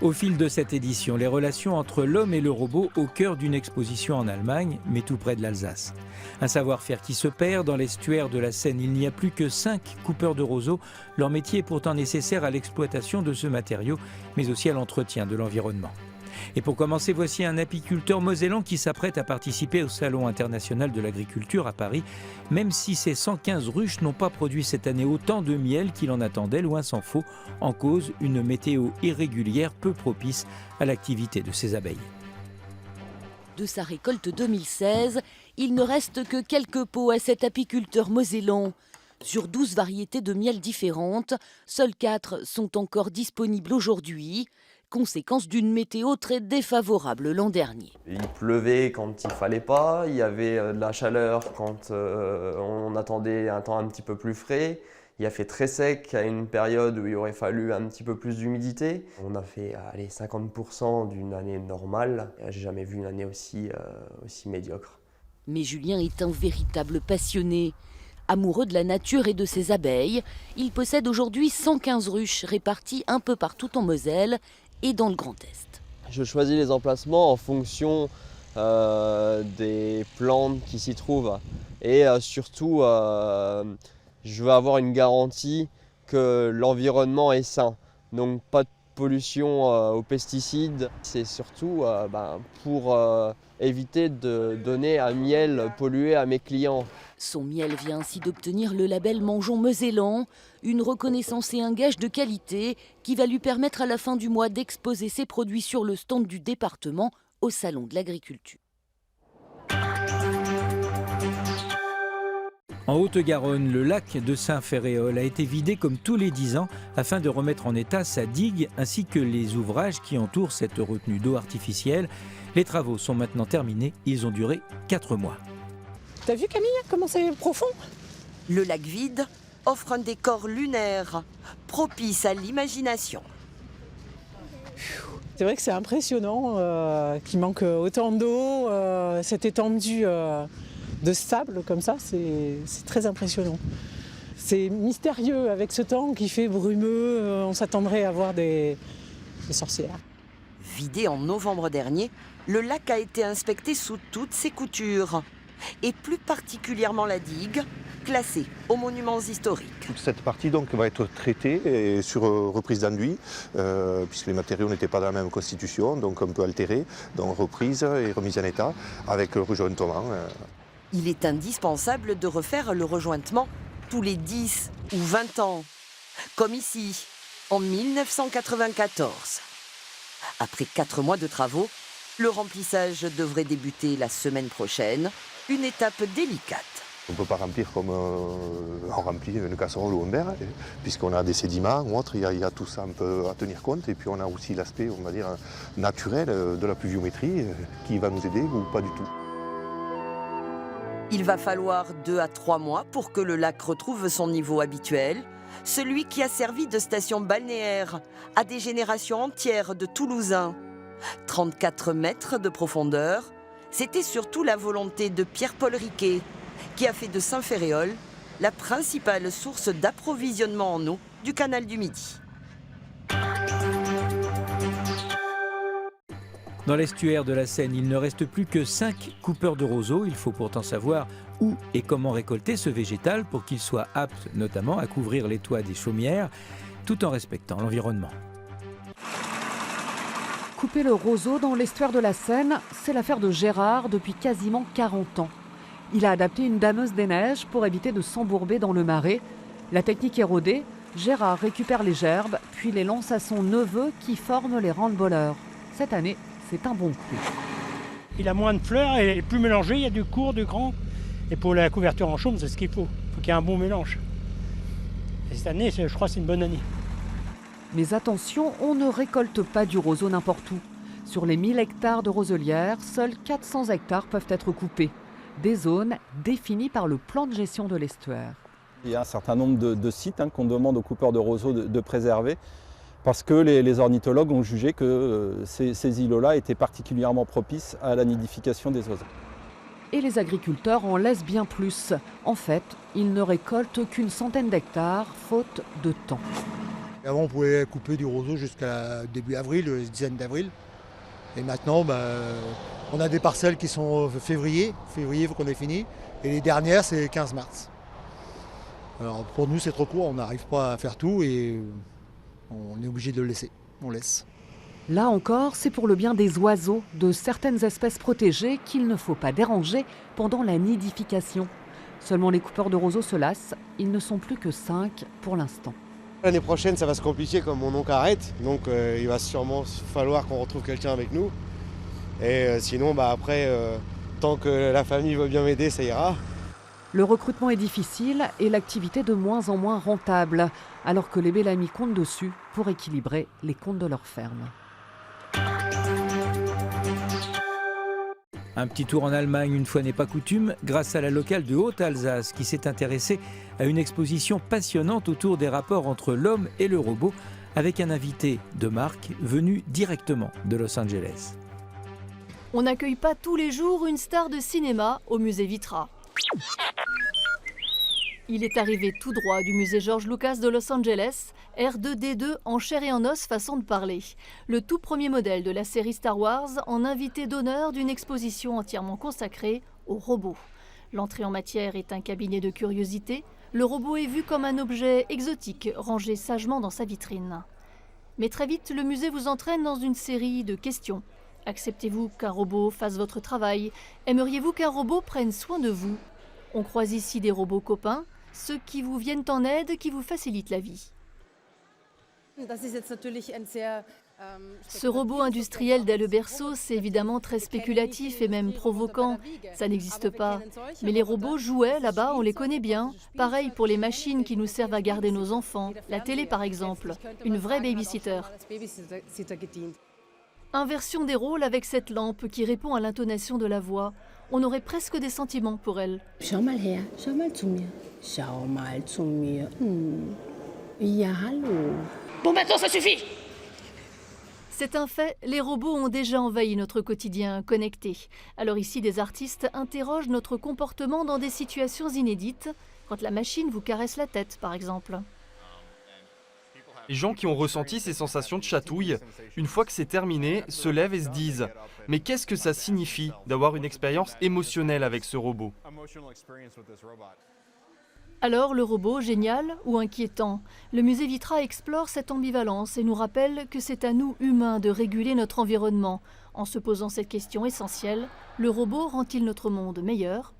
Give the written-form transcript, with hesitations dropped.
Au fil de cette édition, les relations entre l'homme et le robot au cœur d'une exposition en Allemagne, mais tout près de l'Alsace. Un savoir-faire qui se perd dans l'estuaire de la Seine. Il n'y a plus que 5 coupeurs de roseaux. Leur métier est pourtant nécessaire à l'exploitation de ce matériau, mais aussi à l'entretien de l'environnement. Et pour commencer, voici un apiculteur mosellan qui s'apprête à participer au Salon international de l'agriculture à Paris, même si ses 115 ruches n'ont pas produit cette année autant de miel qu'il en attendait, loin s'en faut, en cause une météo irrégulière peu propice à l'activité de ses abeilles. De sa récolte 2016, il ne reste que quelques pots à cet apiculteur mosellan. Sur 12 variétés de miel différentes, seules 4 sont encore disponibles aujourd'hui. Conséquence d'une météo très défavorable l'an dernier. Il pleuvait quand il ne fallait pas, il y avait de la chaleur quand on attendait un temps un petit peu plus frais. Il a fait très sec à une période où il aurait fallu un petit peu plus d'humidité. On a fait 50% d'une année normale. J'ai jamais vu une année aussi médiocre. Mais Julien est un véritable passionné. Amoureux de la nature et de ses abeilles, il possède aujourd'hui 115 ruches réparties un peu partout en Moselle et dans le Grand Est. Je choisis les emplacements en fonction des plantes qui s'y trouvent et surtout je veux avoir une garantie que l'environnement est sain, donc pas de pollution aux pesticides. C'est surtout pour éviter de donner un miel pollué à mes clients. Son miel vient ainsi d'obtenir le label Mangeons Mosellan, une reconnaissance et un gage de qualité qui va lui permettre à la fin du mois d'exposer ses produits sur le stand du département au Salon de l'Agriculture. En Haute-Garonne, le lac de Saint-Ferréol a été vidé comme tous les 10 ans afin de remettre en état sa digue ainsi que les ouvrages qui entourent cette retenue d'eau artificielle. Les travaux sont maintenant terminés, ils ont duré 4 mois. T'as vu Camille, comment c'est profond? Le lac vide offre un décor lunaire, propice à l'imagination. C'est vrai que c'est impressionnant qu'il manque autant d'eau, cette étendue de sable comme ça, c'est très impressionnant. C'est mystérieux avec ce temps qui fait brumeux, on s'attendrait à voir des sorcières. Vidé en novembre dernier, le lac a été inspecté sous toutes ses coutures. Et plus particulièrement la digue, classée aux monuments historiques. Toute cette partie donc va être traitée et sur reprise d'enduit, puisque les matériaux n'étaient pas dans la même constitution, donc un peu altérés, donc reprise et remise en état avec le rejointement. Il est indispensable de refaire le rejointement tous les 10 ou 20 ans, comme ici, en 1994. Après 4 mois de travaux, le remplissage devrait débuter la semaine prochaine. Une étape délicate. On ne peut pas remplir comme on remplit une casserole ou un verre, puisqu'on a des sédiments ou autre, il y a tout ça un peu à tenir compte. Et puis on a aussi l'aspect, on va dire, naturel de la pluviométrie qui va nous aider ou pas du tout. Il va falloir 2 à 3 mois pour que le lac retrouve son niveau habituel, celui qui a servi de station balnéaire à des générations entières de Toulousains. 34 mètres de profondeur, c'était surtout la volonté de Pierre-Paul Riquet, qui a fait de Saint-Ferréol la principale source d'approvisionnement en eau du canal du Midi. Dans l'estuaire de la Seine, il ne reste plus que 5 coupeurs de roseaux. Il faut pourtant savoir où et comment récolter ce végétal pour qu'il soit apte notamment à couvrir les toits des chaumières, tout en respectant l'environnement. Couper le roseau dans l'estuaire de la Seine, c'est l'affaire de Gérard depuis quasiment 40 ans. Il a adapté une dameuse des neiges pour éviter de s'embourber dans le marais. La technique est rodée, Gérard récupère les gerbes, puis les lance à son neveu qui forme les ras-le-balleurs. Cette année, c'est un bon coup. Il a moins de fleurs et plus mélangé, il y a du court, du grand. Et pour la couverture en chaume, c'est ce qu'il faut. Il faut qu'il y ait un bon mélange. Et cette année, je crois que c'est une bonne année. Mais attention, on ne récolte pas du roseau n'importe où. Sur les 1000 hectares de roselières, seuls 400 hectares peuvent être coupés. Des zones définies par le plan de gestion de l'estuaire. Il y a un certain nombre de sites qu'on demande aux coupeurs de roseaux de préserver parce que les ornithologues ont jugé que ces îlots-là étaient particulièrement propices à la nidification des oiseaux. Et les agriculteurs en laissent bien plus. En fait, ils ne récoltent qu'une centaine d'hectares, faute de temps. Avant, on pouvait couper du roseau jusqu'à début avril, une dizaine d'avril. Et maintenant, on a des parcelles qui sont février. Février, il faut qu'on ait fini. Et les dernières, c'est 15 mars. Alors pour nous, c'est trop court, on n'arrive pas à faire tout et on est obligé de le laisser. On laisse. Là encore, c'est pour le bien des oiseaux, de certaines espèces protégées qu'il ne faut pas déranger pendant la nidification. Seulement les coupeurs de roseaux se lassent, ils ne sont plus que 5 pour l'instant. L'année prochaine, ça va se compliquer comme mon oncle arrête, donc il va sûrement falloir qu'on retrouve quelqu'un avec nous. Et sinon, après, tant que la famille veut bien m'aider, ça ira. Le recrutement est difficile et l'activité de moins en moins rentable, alors que les Bellamy comptent dessus pour équilibrer les comptes de leur ferme. Un petit tour en Allemagne, une fois n'est pas coutume, grâce à la locale de Haute-Alsace qui s'est intéressée à une exposition passionnante autour des rapports entre l'homme et le robot, avec un invité de marque venu directement de Los Angeles. On n'accueille pas tous les jours une star de cinéma au musée Vitra. Il est arrivé tout droit du musée George Lucas de Los Angeles, R2D2 en chair et en os façon de parler. Le tout premier modèle de la série Star Wars en invité d'honneur d'une exposition entièrement consacrée aux robots. L'entrée en matière est un cabinet de curiosités. Le robot est vu comme un objet exotique rangé sagement dans sa vitrine. Mais très vite, le musée vous entraîne dans une série de questions. Acceptez-vous qu'un robot fasse votre travail? Aimeriez-vous qu'un robot prenne soin de vous? On croise ici des robots copains, ceux qui vous viennent en aide, qui vous facilitent la vie. Ce robot industriel d'Elle Berceau, c'est évidemment très spéculatif et même provoquant. Ça n'existe pas. Mais les robots jouets, là-bas, on les connaît bien. Pareil pour les machines qui nous servent à garder nos enfants. La télé, par exemple. Une vraie babysitter. Inversion des rôles avec cette lampe qui répond à l'intonation de la voix. On aurait presque des sentiments pour elle. Schau mal her, schau mal zu mir. Schau mal zu mir. Ja, hallo. Bon, maintenant ça suffit! C'est un fait, les robots ont déjà envahi notre quotidien connecté. Alors ici, des artistes interrogent notre comportement dans des situations inédites, quand la machine vous caresse la tête, par exemple. Les gens qui ont ressenti ces sensations de chatouille, une fois que c'est terminé, se lèvent et se disent « Mais qu'est-ce que ça signifie d'avoir une expérience émotionnelle avec ce robot ?» Alors, le robot, génial ou inquiétant? Le musée Vitra explore cette ambivalence et nous rappelle que c'est à nous, humains, de réguler notre environnement. En se posant cette question essentielle, le robot rend-il notre monde meilleur?